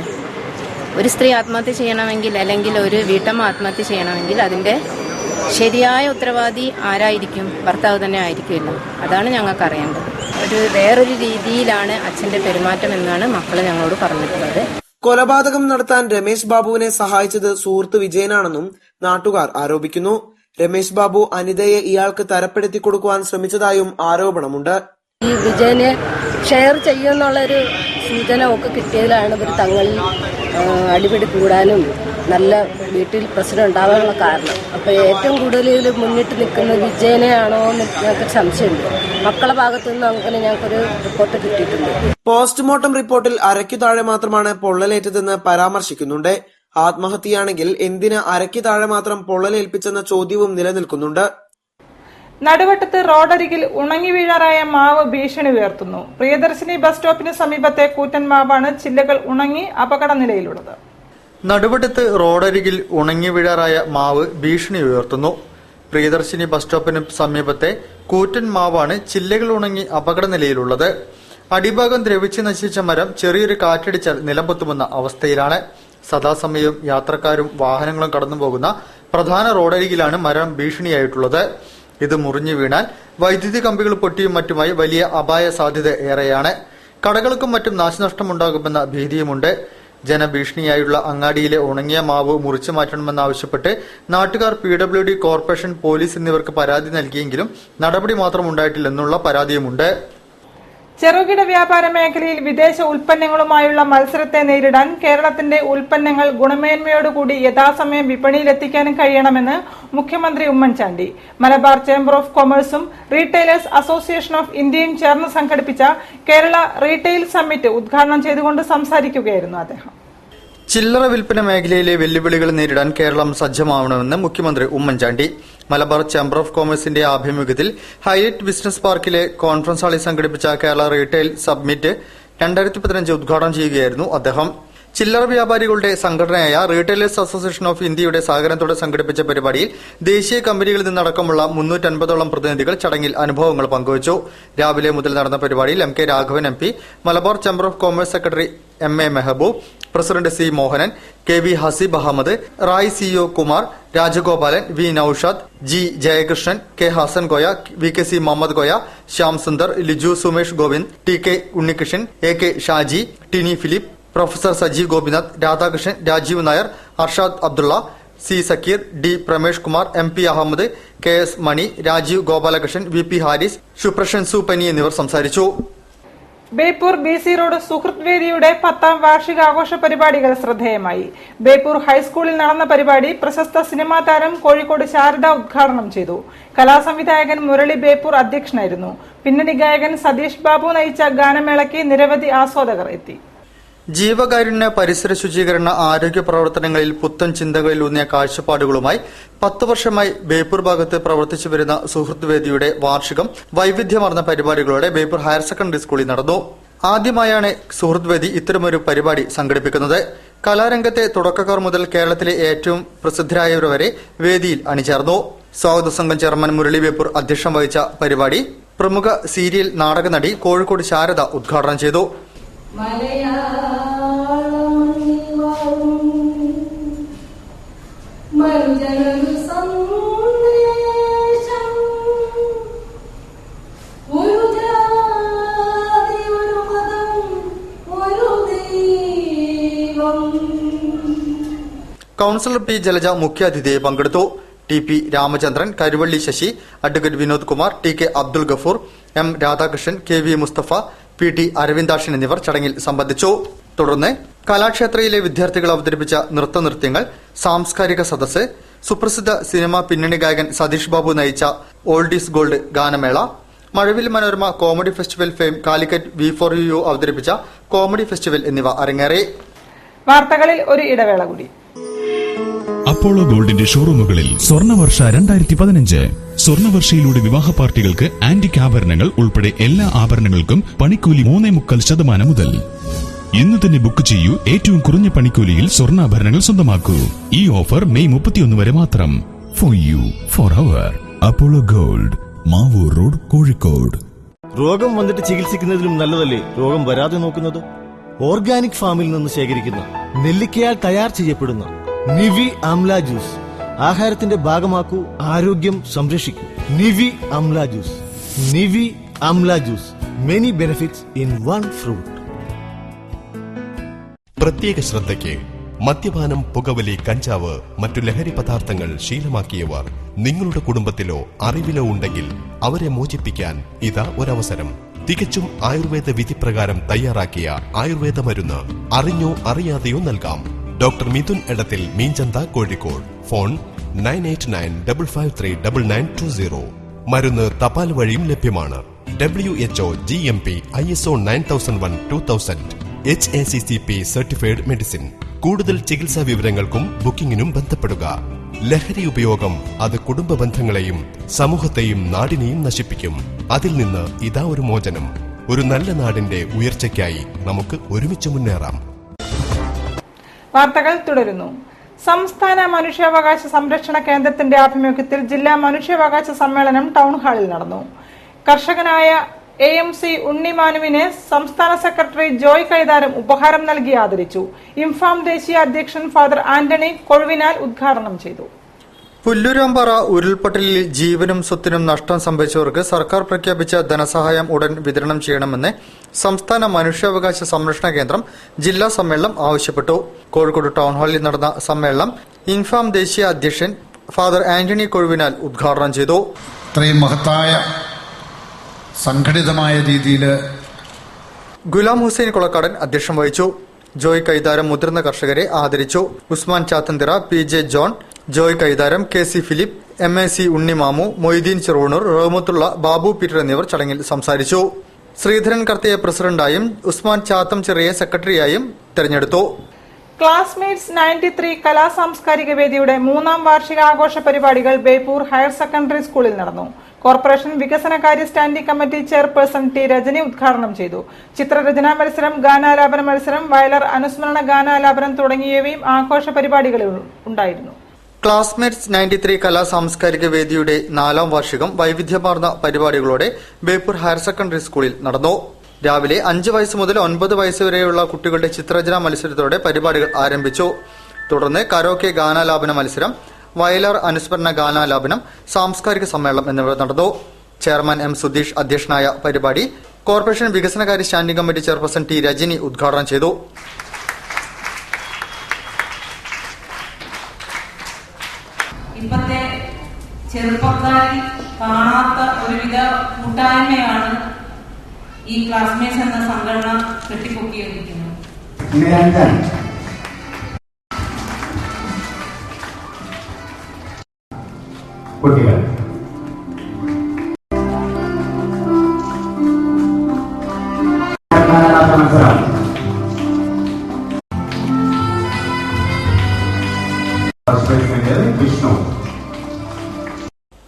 ഒരു സ്ത്രീ ആത്മഹത്യ ചെയ്യണമെങ്കിൽ അല്ലെങ്കിൽ ഒരു വീട്ടമ്മ ആത്മഹത്യ ചെയ്യണമെങ്കിൽ അതിന്റെ ശരിയായ ഉത്തരവാദി ആരായിരിക്കും? ഭർത്താവ് തന്നെ ആയിരിക്കുമല്ലോ. അതാണ് ഞങ്ങൾക്ക് അറിയേണ്ടത്. വേറൊരു രീതിയിലാണ് അച്ഛന്റെ പെരുമാറ്റം എന്നാണ് മക്കള് ഞങ്ങളോട് പറഞ്ഞിട്ടുള്ളത്.
കൊലപാതകം നടത്താൻ രമേശ് ബാബുവിനെ സഹായിച്ചത് സുഹൃത്ത് വിജയനാണെന്നും നാട്ടുകാർ ആരോപിക്കുന്നു. രമേശ് ബാബു അനിതയെ ഇയാൾക്ക് തരപ്പെടുത്തി കൊടുക്കുവാൻ ശ്രമിച്ചതായും ആരോപണമുണ്ട്.
ഈ വിജയനെ ഷെയർ ചെയ്യുമെന്നുള്ളൊരു സൂചന ഒക്കെ കിട്ടിയതിലാണ് ഇവർ തങ്ങളിൽ അടിപിടി കൂടാനും നല്ല വീട്ടിൽ പ്രശ്നം ഉണ്ടാവാനുള്ള കാരണം. അപ്പോൾ ഏറ്റവും കൂടുതൽ മുന്നിട്ട് നിൽക്കുന്ന വിജയനെയാണോ എന്ന് ഞങ്ങൾക്ക് സംശയമുണ്ട്. മക്കളെ ഭാഗത്തു നിന്ന് അങ്ങനെ ഞങ്ങൾക്കൊരു റിപ്പോർട്ട് കിട്ടിയിട്ടുണ്ട്.
പോസ്റ്റ്മോർട്ടം റിപ്പോർട്ടിൽ അരയ്ക്കു താഴെ മാത്രമാണ് പൊള്ളലേറ്റതെന്ന് പരാമർശിക്കുന്നുണ്ട്. ആത്മഹത്യയാണെങ്കിൽ എന്തിന് അരയ്ക്കു താഴെ മാത്രം പൊള്ളലേൽപ്പിച്ചെന്ന ചോദ്യവും നിലനിൽക്കുന്നുണ്ട്.
നടുവട്ടത്ത് റോഡരികിൽ ഉണങ്ങി വീഴാറായ മാവ് ഭീഷണി ഉയർത്തുന്നു. പ്രിയദർശിനി ബസ് സ്റ്റോപ്പിന് സമീപത്തെ കൂറ്റൻ മാവാണ് ചില്ലകൾ ഉണങ്ങി അപകട നിലയിലുള്ളത്.
നടുവട്ടത്ത് റോഡരികിൽ ഉണങ്ങി വീഴാറായ മാവ് ഭീഷണി ഉയർത്തുന്നു. പ്രിയദർശിനി ബസ് സ്റ്റോപ്പിന് സമീപത്തെ കൂറ്റൻ മാവാണ് ചില്ലകൾ ഉണങ്ങി അപകട നിലയിലുള്ളത്. അടിഭാഗം ദ്രവിച്ച് നശിച്ച മരം ചെറിയൊരു കാറ്റടിച്ചാൽ നിലംപൊത്തുമെന്ന അവസ്ഥയിലാണ്. സദാസമയം യാത്രക്കാരും വാഹനങ്ങളും കടന്നുപോകുന്ന പ്രധാന റോഡരികിലാണ് മരം ഭീഷണിയായിട്ടുള്ളത്. ഇത് മുറിഞ്ഞു വീണാൽ വൈദ്യുതി കമ്പികൾ പൊട്ടിയും മറ്റുമായി വലിയ അപായ സാധ്യത ഏറെയാണ്. കടകൾക്കും മറ്റും നാശനഷ്ടമുണ്ടാകുമെന്ന ഭീതിയുമുണ്ട്. ജനഭീഷണിയായുള്ള അങ്ങാടിയിലെ ഉണങ്ങിയ മാവ് മുറിച്ചു മാറ്റണമെന്നാവശ്യപ്പെട്ട് നാട്ടുകാർ PWD, കോർപ്പറേഷൻ, പോലീസ് എന്നിവർക്ക് പരാതി നൽകിയെങ്കിലും നടപടി മാത്രം ഉണ്ടായിട്ടില്ലെന്നുള്ള പരാതിയുമുണ്ട്.
ചെറുകിട വ്യാപാര മേഖലയിൽ വിദേശ ഉൽപ്പന്നങ്ങളുമായുള്ള മത്സരത്തെ നേരിടാൻ കേരളത്തിന്റെ ഉൽപ്പന്നങ്ങൾ ഗുണമേന്മയോടുകൂടി യഥാസമയം വിപണിയിലെത്തിക്കാനും കഴിയണമെന്ന് മുഖ്യമന്ത്രി ഉമ്മൻചാണ്ടി മലബാർ ചേംബർ ഓഫ് കൊമേഴ്സും റീറ്റെയിലേഴ്സ് അസോസിയേഷൻ ഓഫ് ഇന്ത്യയും ചേർന്ന് സംഘടിപ്പിച്ച കേരള റീറ്റെയിൽ സമ്മിറ്റ് ഉദ്ഘാടനം ചെയ്തുകൊണ്ട് സംസാരിക്കുകയായിരുന്നു അദ്ദേഹം.
ചില്ലറ വിൽപ്പന മേഖലയിലെ വെല്ലുവിളികൾ നേരിടാൻ കേരളം സജ്ജമാവണമെന്ന് മുഖ്യമന്ത്രി ഉമ്മൻചാണ്ടി മലബാർ ചേംബർ ഓഫ് കൊമേഴ്സിന്റെ ആഭിമുഖ്യത്തിൽ ഹൈലൈറ്റ് ബിസിനസ് പാർക്കിലെ കോൺഫറൻസ് ഹാളിൽ സംഘടിപ്പിച്ച കേരള റീറ്റെയിൽ സബ്മിറ്റ് 2015 ഉദ്ഘാടനം ചെയ്യുകയായിരുന്നു അദ്ദേഹം. ചില്ലറ വ്യാപാരികളുടെ സംഘടനയായ റീറ്റെയിലേഴ്സ് അസോസിയേഷൻ ഓഫ് ഇന്ത്യയുടെ സഹകരണത്തോടെ സംഘടിപ്പിച്ച പരിപാടിയിൽ ദേശീയ കമ്പനികളിൽ നിന്നടക്കമുള്ള 350ഓളം പ്രതിനിധികൾ ചടങ്ങിൽ അനുഭവങ്ങൾ പങ്കുവച്ചു. രാവിലെ മുതൽ നടന്ന പരിപാടിയിൽ MK Raghavan MP, Malabar chamber of commerce secretary MA Mehboob, president C Mohanan, KV Haseeb Ahammed, Rai CEO Kumar, Rajagopalan, V Noushad, G Jayakrishnan, K Hassan Koya, VKC Muhammad Koya, Shyam Sundar, Liju Sumesh Govind, TK Unnikrishnan, AK Shaji, Tini Philip, professor Sajeev Gopinath, Radhakrishnan, Rajeev Nair, Arshad Abdulla, C Zakir, D Pramesh Kumar, MP Ahammed, KS Mani, Rajeev Gopalakrishnan, VP Haris, ശുപ്രഷൻ സുപനി എന്നിവർ സംസാരിച്ചു.
ബേപ്പൂർ BC റോഡ് സുഹൃത്ത് വേദിയുടെ 10ാം വാർഷികാഘോഷ പരിപാടികൾ ശ്രദ്ധേയമായി. ബേപ്പൂർ ഹൈസ്കൂളിൽ നടന്ന പരിപാടി പ്രശസ്ത സിനിമാ താരം കോഴിക്കോട് ശാരദ ഉദ്ഘാടനം ചെയ്തു. കലാസംവിധായകൻ മുരളി ബേപ്പൂർ അധ്യക്ഷനായിരുന്നു. പിന്നണി ഗായകൻ സതീഷ് ബാബു നയിച്ച ഗാനമേളയ്ക്ക് നിരവധി ആസ്വാദകർ എത്തി.
ജീവകാരുണ്യ, പരിസര ശുചീകരണ, ആരോഗ്യ പ്രവർത്തനങ്ങളിൽ പുത്തൻ ചിന്തകളിലൂന്നിയ കാഴ്ചപ്പാടുകളുമായി 10 വർഷമായി ബേപ്പൂർ ഭാഗത്ത് പ്രവർത്തിച്ചു വരുന്ന സുഹൃത്ത് വേദിയുടെ വാർഷികം വൈവിധ്യമാർന്ന പരിപാടികളോടെ ബേപ്പൂർ ഹയർ സെക്കൻഡറി സ്കൂളിൽ നടന്നു. ആദ്യമായാണ് സുഹൃത്ത് വേദി ഇത്തരമൊരു പരിപാടി സംഘടിപ്പിക്കുന്നത്. കലാരംഗത്തെ തുടക്കക്കാർ മുതൽ കേരളത്തിലെ ഏറ്റവും പ്രസിദ്ധരായവർ വരെ വേദിയിൽ അണിചേർന്നു. സ്വാഗത സംഘം ചെയർമാൻ മുരളി വേപ്പൂർ അധ്യക്ഷം വഹിച്ച പരിപാടി പ്രമുഖ സീരിയൽ നാടക നടി കോഴിക്കോട് ശാരദ ഉദ്ഘാടനം ചെയ്തു. കൌൺസിലർ പി ജലജ മുഖ്യാതിഥിയായി പങ്കെടുത്തു. T P Ramachandran, Karuvalli Sasi, advocate Vinod Kumar, T K Abdul Gafoor, M Radhakrishnan, K V Mustafa, P T Aravindakshan എന്നിവർ ചടങ്ങിൽ സംബന്ധിച്ചു. തുടർന്ന് കലാക്ഷേത്രയിലെ വിദ്യാർത്ഥികൾ അവതരിപ്പിച്ച നൃത്തനൃത്യങ്ങൾ, സാംസ്കാരിക സദസ്സ്, സുപ്രസിദ്ധ സിനിമാ പിന്നണി ഗായകൻ സതീഷ് ബാബു നയിച്ച ഓൾഡ് ഈസ് ഗോൾഡ് ഗാനമേള, Mazhavil Manorama comedy festival fame Calicut V4U അവതരിപ്പിച്ച കോമഡി ഫെസ്റ്റിവൽ എന്നിവ അരങ്ങേറി.
വാർത്തകളിൽ ഒരു ഇടവേള കൂടി.
അപ്പോളോ ഗോൾഡിന്റെ ഷോറൂമുകളിൽ സ്വർണ്ണവർഷ 2015. സ്വർണ്ണവർഷയിലൂടെ വിവാഹ പാർട്ടികൾക്ക് ആന്റിക് ആഭരണങ്ങൾ ഉൾപ്പെടെ എല്ലാ ആഭരണങ്ങൾക്കും പണിക്കൂലി 3.25% മുതൽ. ഇന്ന് തന്നെ ബുക്ക് ചെയ്യൂ. ഏറ്റവും കുറഞ്ഞ പണിക്കൂലിയിൽ സ്വർണ്ണാഭരണങ്ങൾ സ്വന്തമാക്കൂ. ഈ ഓഫർ മെയ് 31 വരെ മാത്രം. For you, for our. Apollo Gold, Mavoor road, Kozhikode.
രോഗം വന്നിട്ട് ചികിത്സിക്കുന്നതിലും നല്ലതല്ലേ രോഗം വരാതെ നോക്കുന്നത്? ഓർഗാനിക് ഫാമിൽ നിന്ന് ശേഖരിക്കുന്ന നെല്ലിക്കയാൽ തയ്യാർ ചെയ്യപ്പെടുന്ന നിവി ആംല ജ്യൂസ് ആഹാരത്തിന്റെ ഭാഗമാക്കൂ. ആരോഗ്യം സംരക്ഷിക്കൂ. Nivi amla juice. Nivi amla juice. Many benefits in one fruit.
പ്രത്യേക ശ്രദ്ധയ്ക്ക് മദ്യപാനം, പുകവലി, കഞ്ചാവ്, മറ്റു ലഹരി പദാർത്ഥങ്ങൾ ശീലമാക്കിയവർ നിങ്ങളുടെ കുടുംബത്തിലോ അറിവിലോ ഉണ്ടെങ്കിൽ അവരെ മോചിപ്പിക്കാൻ ഇതാ ഒരവസരം. തികച്ചും ആയുർവേദ വിധിപ്രകാരം തയ്യാറാക്കിയ ആയുർവേദ മരുന്ന് അറിഞ്ഞോ അറിയാതെയോ നൽകാം. ഡോക്ടർ മിഥുൻ എടത്തിൽ, മീൻചന്ത, കോഴിക്കോട്. ഫോൺ 9895539920. മരുന്ന് തപാൽ വഴിയും ലഭ്യമാണ്. WHO GMP ISO 9001:2000 HACCP certified medicine. കൂടുതൽ ചികിത്സാ വിവരങ്ങൾക്കും ബുക്കിംഗിനും ബന്ധപ്പെടുക. ലഹരി ഉപയോഗം അത് കുടുംബ ബന്ധങ്ങളെയും സമൂഹത്തെയും നാടിനെയും നശിപ്പിക്കും. അതിൽ നിന്ന് ഇതാ ഒരു മോചനം. ഒരു നല്ല നാടിന്റെ ഉയർച്ചയ്ക്കായി നമുക്ക് ഒരുമിച്ച് മുന്നേറാം.
വാർത്തകൾ തുടരുന്നു. സംസ്ഥാന മനുഷ്യാവകാശ സംരക്ഷണ കേന്ദ്രത്തിന്റെ ആഭിമുഖ്യത്തിൽ ജില്ലാ മനുഷ്യാവകാശ സമ്മേളനം ടൗൺ ഹാളിൽ നടന്നു. കർഷകനായ AMC ഉണ്ണിമാനുവിനെ സംസ്ഥാന സെക്രട്ടറി ജോയ് കൈതാരം ഉപഹാരം നൽകി ആദരിച്ചു. ഇംഫാം ദേശീയ അധ്യക്ഷൻ ഫാദർ ആന്റണി കൊഴുവിനാൽ ഉദ്ഘാടനം ചെയ്തു.
പുല്ലൂരാമ്പാറ ഉരുൾപൊട്ടലിൽ ജീവനും സ്വത്തിനും നഷ്ടം സംഭവിച്ചവർക്ക് സർക്കാർ പ്രഖ്യാപിച്ച ധനസഹായം ഉടൻ വിതരണം ചെയ്യണമെന്ന് സംസ്ഥാന മനുഷ്യാവകാശ സംരക്ഷണ കേന്ദ്രം ജില്ലാ സമ്മേളനം ആവശ്യപ്പെട്ടു. കോഴിക്കോട് ടൗൺ ഹാളിൽ നടന്ന സമ്മേളനം ഇൻഫാം ദേശീയ അധ്യക്ഷൻ ഫാദർ ആന്റണി കൊഴുവിനാൽ ഉദ്ഘാടനം ചെയ്തു.
ഇത്രയും മഹത്തായ സംഘടിതമായ രീതിയിൽ
ഗുലാം ഹുസൈൻ കൊളക്കാടൻ അധ്യക്ഷം വഹിച്ചു. ജോയ് കൈതാരം മുതിർന്ന കർഷകരെ ആദരിച്ചു. Usman Chathanthira, PJ John, Joy Kaitharam, KC Philip, MAC Unnimamu, Moideen Cheruvannur, Rahmathulla, Babu Peter എന്നിവർ ചടങ്ങിൽ സംസാരിച്ചു. ശ്രീധരൻ കർത്തയെ പ്രസിഡന്റായും ഉസ്മാൻ ചാത്തം ചെറിയെ സെക്രട്ടറിയായും തെരഞ്ഞെടുത്തു.
ക്ലാസ്മേറ്റ്സ് 93 കലാ സാംസ്കാരിക വേദിയുടെ 3ാം വാർഷികാഘോഷ പരിപാടികൾ ബേപ്പൂർ ഹയർ സെക്കൻഡറി സ്കൂളിൽ നടന്നു. കോർപ്പറേഷൻ വികസനകാര്യ standing committee chairperson T Rajani ഉദ്ഘാടനം ചെയ്തു. ചിത്രരചനാ മത്സരം, ഗാനാലാപന മത്സരം, വയലാർ അനുസ്മരണ ഗാനാലാപനം തുടങ്ങിയവയും ആഘോഷ പരിപാടികളിൽ ഉണ്ടായിരുന്നു.
ക്ലാസ്മേറ്റ്സ് 93 കലാ സാംസ്കാരിക വേദിയുടെ 4ാം വാർഷികം വൈവിധ്യമാർന്ന പരിപാടികളോടെ ബേപ്പൂർ ഹയർ സെക്കൻഡറി സ്കൂളിൽ നടന്നു. രാവിലെ 5 വയസ്സ് മുതൽ 9 വയസ്സ് വരെയുള്ള കുട്ടികളുടെ ചിത്രരചനാ മത്സരത്തോടെ പരിപാടികൾ ആരംഭിച്ചു. തുടർന്ന് കരോക്കെ ഗാനാലാപന മത്സരം, വയലാർ അനുസ്മരണ ഗാനാലാപനം, സാംസ്കാരിക സമ്മേളനം എന്നിവ നടന്നു. ചെയർമാൻ M സുധീഷ് അധ്യക്ഷനായ പരിപാടി കോർപ്പറേഷൻ വികസനകാര്യ standing committee chairperson T Rajani ഉദ്ഘാടനം ചെയ്തു.
ഇപ്പോഴത്തെ ചെറുപ്പക്കാരിൽ കാണാത്ത ഒരുവിധ കൂട്ടായ്മയാണ് ഈ ക്ലാസ്മേറ്റ്സ് എന്ന സംഘടന കെട്ടിപ്പൊക്കിയിരിക്കുന്നത്.
കുട്ടികൾ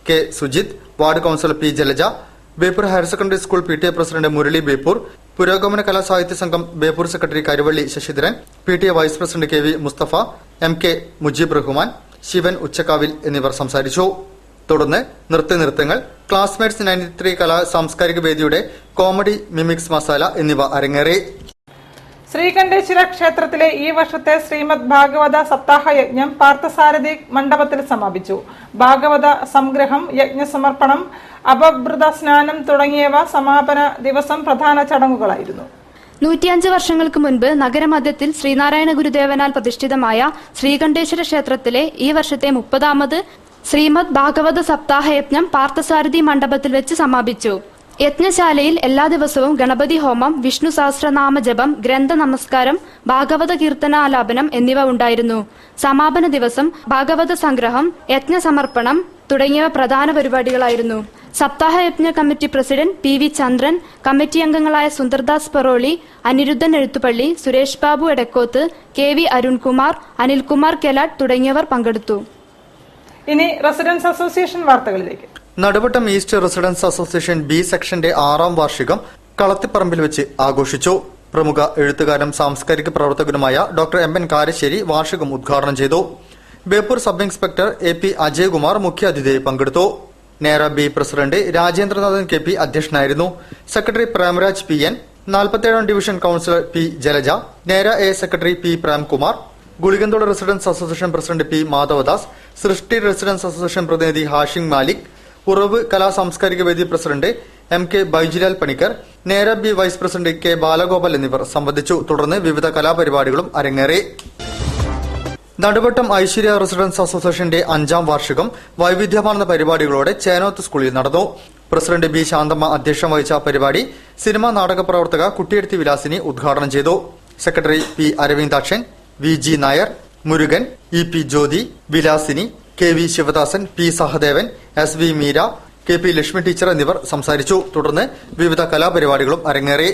K Sujith, ward councillor P Jalaja, Beypore higher secondary school PTA president Murali Beypore, Purogamana Kalasahithya Sangham Beypore secretary Karuvalli Sasidharan, PTA vice president KV Musthafa, MK Mujeeb Rahman, Sivan Uchakkavil എന്നിവർ സംസാരിച്ചു. തുടർന്ന് നൃത്തങ്ങൾ, ക്ലാസ്മേറ്റ്സ് 93 കലാ സാംസ്കാരിക വേദിയുടെ കോമഡി മിമിക്സ് മസാല എന്നിവ അരങ്ങേറി.
ശ്രീകണ്ഠേശ്വര ക്ഷേത്രത്തിലെ ഈ വർഷത്തെ ശ്രീമദ് ഭാഗവത സപ്താഹ യജ്ഞം പാർത്ഥസാരഥി മണ്ഡപത്തിൽ സമാപിച്ചു. ഭാഗവത സംഗ്രഹം, യജ്ഞസമർപ്പണം, അപഭൃത സ്നാനം തുടങ്ങിയവ സമാപന ദിവസം പ്രധാന ചടങ്ങുകളായിരുന്നു.
105 വർഷങ്ങൾക്ക് മുൻപ് നഗരമധ്യത്തിൽ ശ്രീനാരായണ ഗുരുദേവനാൽ പ്രതിഷ്ഠിതമായ ശ്രീകണ്ഠേശ്വര ക്ഷേത്രത്തിലെ ഈ വർഷത്തെ 30ാമത് ശ്രീമദ് ഭാഗവത സപ്താഹ യജ്ഞം പാർത്ഥസാരഥി മണ്ഡപത്തിൽ വെച്ച് സമാപിച്ചു. യജ്ഞശാലയിൽ എല്ലാ ദിവസവും ഗണപതി ഹോമം, വിഷ്ണു സഹസ്രനാമ ജപം, ഗ്രന്ഥ നമസ്കാരം, ഭാഗവത കീർത്തനാലാപനം എന്നിവ ഉണ്ടായിരുന്നു. സമാപന ദിവസം ഭാഗവത സംഗ്രഹം, യജ്ഞസമർപ്പണം തുടങ്ങിയവ പ്രധാന പരിപാടികളായിരുന്നു. സപ്താഹ യജ്ഞ കമ്മിറ്റി പ്രസിഡന്റ് PV ചന്ദ്രൻ, കമ്മിറ്റി അംഗങ്ങളായ സുന്ദർദാസ് പറോളി, അനിരുദ്ധൻ എഴുത്തുപള്ളി, സുരേഷ് ബാബു എടക്കോത്ത്, KV അരുൺകുമാർ, അനിൽകുമാർ കെലാട്ട് തുടങ്ങിയവർ പങ്കെടുത്തു.
ഇനി റെസിഡൻസ് അസോസിയേഷൻ വാർത്തകളിലേക്ക്.
Naduvattam east residence association B സെക്ഷന്റെ 6ാം വാർഷികം കളത്തിപ്പറമ്പിൽ വെച്ച് ആഘോഷിച്ചു. പ്രമുഖ എഴുത്തുകാരനും സാംസ്കാരിക പ്രവർത്തകനുമായ ഡോക്ടർ MN കാരശ്ശേരി വാർഷികം ഉദ്ഘാടനം ചെയ്തു. Beypore sub inspector AP Ajaykumar മുഖ്യാതിഥിയായി പങ്കെടുത്തു. Nera B president Rajendranathan KP അധ്യക്ഷനായിരുന്നു. സെക്രട്ടറി പ്രേമരാജ് PN, 47ാം division councillor P Jalaja, Nera A secretary P Premkumar, Gulikanthodu residents association president P Madhavadas, Srishti residents association പ്രതിനിധി ഹാഷിം മാലിക്, ഉറവ് കലാ സാംസ്കാരിക വേദി പ്രസിഡന്റ് MK ബൈജിലാൽ പണിക്കർ, നേര B vice president K Balagopal എന്നിവർ സംബന്ധിച്ചു. തുടർന്ന് വിവിധ കലാപരിപാടികളും അരങ്ങേറി. നടുവട്ടം ഐശ്വര്യ റെസിഡൻസ് അസോസിയേഷന്റെ 5ാം വാർഷികം വൈവിധ്യമാർന്ന പരിപാടികളോടെ ചേനോത്ത് സ്കൂളിൽ നടന്നു. പ്രസിഡന്റ് B ശാന്തമ്മ അധ്യക്ഷം വഹിച്ച പരിപാടി സിനിമാ നാടക പ്രവർത്തക കുട്ടിയെടുത്തി വിലാസിനി ഉദ്ഘാടനം ചെയ്തു. Secretary P Aravindakshan, VG Nair, Murugan, EP Jyothi, Vilasini, KV Sivadasan, P Sahadevan, SV Meera, KP Lakshmi teacher എന്നിവർ സംസാരിച്ചു. തുടർന്ന് വിവിധ കലാപരിപാടികളും അരങ്ങേറി.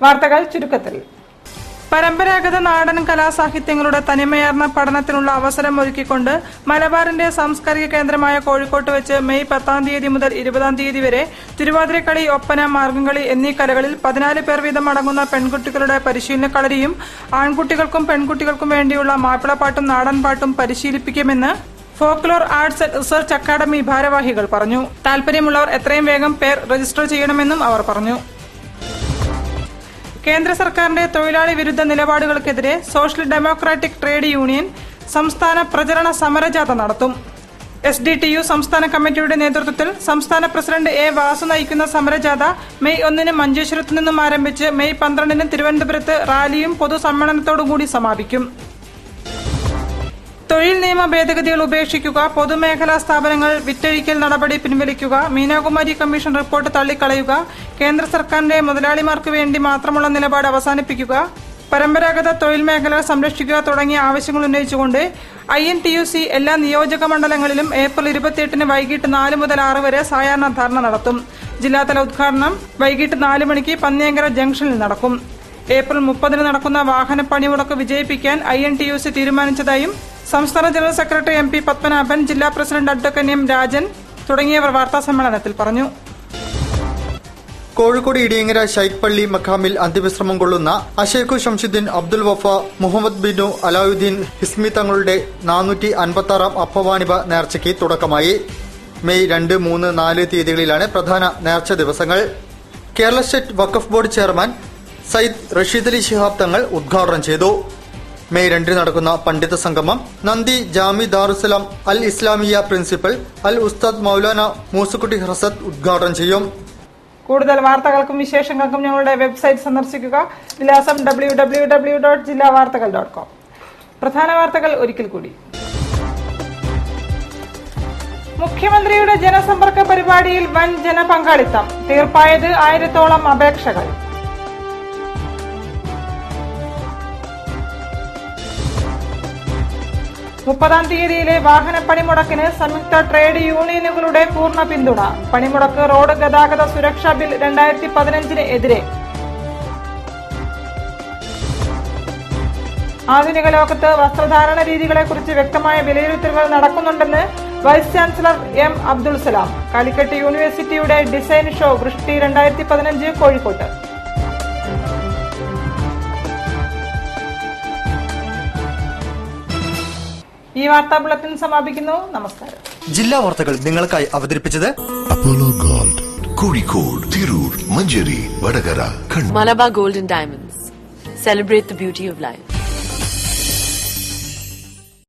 വാർത്തകൾ ചുരുക്കത്തിൽ. പരമ്പരാഗത നാടൻ കലാസാഹിത്യങ്ങളുടെ തനിമയാർന്ന പഠനത്തിനുള്ള അവസരം ഒരുക്കിക്കൊണ്ട് മലബാറിന്റെ സാംസ്കാരിക കേന്ദ്രമായ കോഴിക്കോട്ട് വെച്ച് മെയ് 10-ാം തീയതി മുതൽ 20-ാം തീയതി വരെ തിരുവാതിരക്കളി, ഒപ്പന, മാർഗംകളി എന്നീ കലകളിൽ 14 പേർ വീതം അടങ്ങുന്ന പെൺകുട്ടികളുടെ പരിശീലന കളരിയും ആൺകുട്ടികൾക്കും പെൺകുട്ടികൾക്കും വേണ്ടിയുള്ള മാപ്പിളപ്പാട്ടും നാടൻപാട്ടും പരിശീലിപ്പിക്കുമെന്ന് folklore arts and research academy ഭാരവാഹികൾ പറഞ്ഞു. താൽപര്യമുള്ളവർ എത്രയും വേഗം പേർ രജിസ്റ്റർ ചെയ്യണമെന്നും അവർ പറഞ്ഞു. കേന്ദ്ര സർക്കാരിന്റെ തൊഴിലാളി വിരുദ്ധ നിലപാടുകൾക്കെതിരെ സോഷ്യൽ ഡെമോക്രാറ്റിക് ട്രേഡ് യൂണിയൻ സംസ്ഥാന പ്രചരണ സമരജാഥ നടത്തും. SDTU സംസ്ഥാന കമ്മിറ്റിയുടെ നേതൃത്വത്തിൽ സംസ്ഥാന പ്രസിഡന്റ് A വാസു നയിക്കുന്ന സമരജാഥ മെയ് 1-ന് മഞ്ചേശ്വരത്തു നിന്നും ആരംഭിച്ച് മെയ് 12-ന് തിരുവനന്തപുരത്ത് റാലിയും പൊതുസമ്മേളനത്തോടുകൂടി സമാപിക്കും. തൊഴിൽ നിയമ ഭേദഗതികൾ ഉപേക്ഷിക്കുക, പൊതുമേഖലാ സ്ഥാപനങ്ങൾ വിറ്റഴിക്കൽ നടപടി പിൻവലിക്കുക, മീനാകുമാരി കമ്മീഷൻ റിപ്പോർട്ട് തള്ളിക്കളയുക, കേന്ദ്ര സർക്കാരിന്റെ മുതലാളിമാർക്ക് വേണ്ടി മാത്രമുള്ള നിലപാട് അവസാനിപ്പിക്കുക, പരമ്പരാഗത തൊഴിൽ മേഖലകൾ സംരക്ഷിക്കുക തുടങ്ങിയ ആവശ്യങ്ങൾ ഉന്നയിച്ചുകൊണ്ട് INTUC എല്ലാ നിയോജക മണ്ഡലങ്ങളിലും ഏപ്രിൽ 28-ന് വൈകിട്ട് 4 മുതൽ 6 വരെ സായാഹ്ന ധർണ നടത്തും. ജില്ലാതല ഉദ്ഘാടനം വൈകിട്ട് 4 മണിക്ക് പന്നിയങ്കര ജംഗ്ഷനിൽ നടക്കും. ഏപ്രിൽ 30-ന് നടക്കുന്ന വാഹന പണിമുടക്ക് വിജയിപ്പിക്കാൻ INTUC തീരുമാനിച്ചതായും സംസ്ഥാന ജനറൽ സെക്രട്ടറി MP പത്മനാഭൻ, ജില്ലാ പ്രസിഡന്റ് അഡ്വക്കേറ്റ് M രാജൻ തുടങ്ങിയവർ വാർത്താസമ്മേളനത്തിൽ പറഞ്ഞു.
കോഴിക്കോട് ഇടിയങ്ങര ശൈഖ് പള്ളി മഖാമിൽ അന്ത്യവിശ്രമം കൊള്ളുന്ന അഷേഖു ശംസുദ്ദീൻ അബ്ദുൽ വഫ മുഹമ്മദ് ബിനു അലാവുദ്ദീൻ ഹിസ്മി തങ്ങളുടെ 456-ാം അപ്പവാണിഭ നേർച്ചയ്ക്ക് തുടക്കമായി. മെയ് 2, 3, 4 തീയതികളിലാണ് പ്രധാന നേർച്ച ദിവസങ്ങൾ. കേരള സ്റ്റേറ്റ് വഖഫ് ബോർഡ് ചെയർമാൻ സയ്യിദ് റഷീദ് അലി ശിഹാബ് തങ്ങൾ ഉദ്ഘാടനം ചെയ്തു. മെയ് 2-ന് നടക്കുന്ന പണ്ഡിത സംഗമം നന്ദി ജാമി ദാറുസലാം അൽ ഇസ്ലാമിയ പ്രിൻസിപ്പൽ അൽ ഉസ്താദ് മൗലാന മൂസുക്കുട്ടി ഹസത്ത് ഉദ്ഘാടനം ചെയ്യും.
കൂടുതൽ വാർത്തകൾക്കും വിശേഷങ്ങൾക്കും ഞങ്ങളുടെ വെബ്സൈറ്റ് സന്ദർശിക്കുക. വിലാസം www.jillavartakal.com. പ്രധാന വാർത്തകൾ ഒരിക്കൽ കൂടി. മുഖ്യമന്ത്രിയുടെ ജനസമ്പർക്ക പരിപാടിയിൽ വൻ ജനപങ്കാളിത്തം. തീർപ്പായത് 1000-ഓളം അപേക്ഷകൾ. മുപ്പതാം തീയതിയിലെ വാഹന പണിമുടക്കിന് സംയുക്ത ട്രേഡ് യൂണിയനുകളുടെ പൂർണ്ണ പിന്തുണ. പണിമുടക്ക് റോഡ് ഗതാഗത സുരക്ഷാ ബിൽ 2015-ന് എതിരെ. ആധുനിക ലോകത്ത് വസ്ത്രധാരണ രീതികളെക്കുറിച്ച് വ്യക്തമായ വിലയിരുത്തലുകൾ നടക്കുന്നുണ്ടെന്ന് vice chancellor M Abdul Salam. Calicut യൂണിവേഴ്സിറ്റിയുടെ ഡിസൈൻ ഷോ വൃഷ്ടി 2015 കോഴിക്കോട്ട്. ഈ വാർത്താ ബുള്ളറ്റിൻ സമാപിക്കുന്നു. നമസ്കാരം.
ജില്ലാ വാർത്തകൾ നിങ്ങൾക്കായി അവതരിപ്പിച്ചത്
Apollo gold, Kozhikode, Tirur, Manjeri, Vadakara, Kannur.
Malabar Gold and Diamonds. Celebrate the beauty of life.